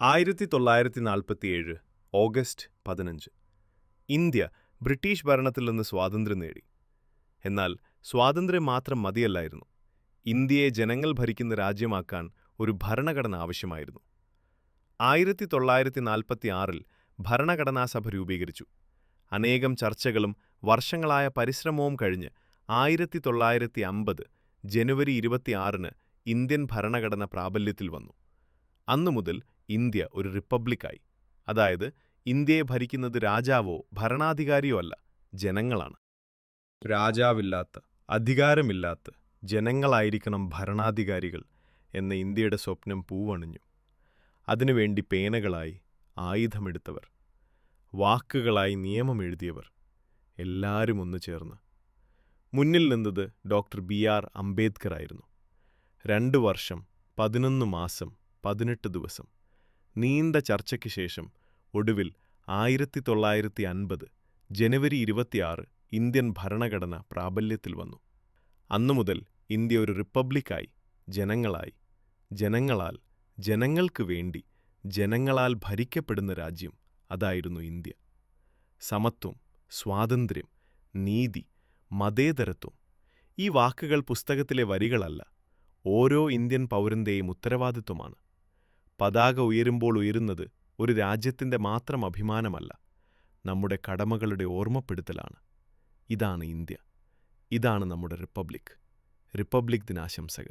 1947 August 15 India British ഭരണത്തിൽ നിന്ന് സ്വാതന്ത്ര്യം നേടി. എന്നാൽ സ്വാതന്ത്ര്യം മാത്രം മതിയല്ലായിരുന്നു. ഇന്ത്യയെ ജനങ്ങൾ ഭരിക്കുന്ന രാജ്യമാക്കാൻ ഒരു ഭരണഘടന ആവശ്യമായിരുന്നു. 1946 ഭരണഘടനാസഭ രൂപീകരിച്ചു. അനേകം ചർച്ചകളും വർഷങ്ങളായ പരിശ്രമവും കഴിഞ്ഞ് 1950 ജനുവരി 26 ഇന്ത്യൻ ഭരണഘടന പ്രാബല്യത്തിൽ വന്നു. അന്നുമുതൽ ഇന്ത്യ ഒരു റിപ്പബ്ലിക്കായി. അതായത് ഇന്ത്യയെ ഭരിക്കുന്നത് രാജാവോ ഭരണാധികാരിയോ അല്ല, ജനങ്ങളാണ്. രാജാവില്ലാത്ത, അധികാരമില്ലാത്ത ജനങ്ങളായിരിക്കണം ഭരണാധികാരികൾ എന്ന ഇന്ത്യയുടെ സ്വപ്നം പൂവണിഞ്ഞു. അതിനുവേണ്ടി പേനകളായി ആയുധമെടുത്തവർ, വാക്കുകളായി നിയമമെഴുതിയവർ, എല്ലാവരും ഒന്നു ചേർന്ന്. മുന്നിൽ നിന്നത് ഡോക്ടർ BR അംബേദ്കർ ആയിരുന്നു. 2 വർഷം 11 മാസം 18 ദിവസം നീണ്ട ചർച്ചയ്ക്ക് ശേഷം ഒടുവിൽ 1950 ജനുവരി 26 ഇന്ത്യൻ ഭരണഘടന പ്രാബല്യത്തിൽ വന്നു. അന്നുമുതൽ ഇന്ത്യ ഒരു റിപ്പബ്ലിക്കായി, ജനങ്ങളായി, ജനങ്ങളാൽ, ജനങ്ങൾക്ക് വേണ്ടി, ജനങ്ങളാൽ ഭരിക്കപ്പെടുന്ന രാജ്യം. അതായിരുന്നു ഇന്ത്യ. സമത്വം, സ്വാതന്ത്ര്യം, നീതി, മതേതരത്വം, ഈ വാക്കുകൾ പുസ്തകത്തിലെ വരികളല്ല, ഓരോ ഇന്ത്യൻ പൗരന്റെയും ഉത്തരവാദിത്വമാണ്. പതാക ഉയരുമ്പോൾ ഉയരുന്നത് ഒരു രാജ്യത്തിൻ്റെ മാത്രം അഭിമാനമല്ല, നമ്മുടെ കടമകളുടെ ഓർമ്മപ്പെടുത്തലാണ്. ഇതാണ് ഇന്ത്യ. ഇതാണ് നമ്മുടെ റിപ്പബ്ലിക്. റിപ്പബ്ലിക് ദിനാശംസകൾ.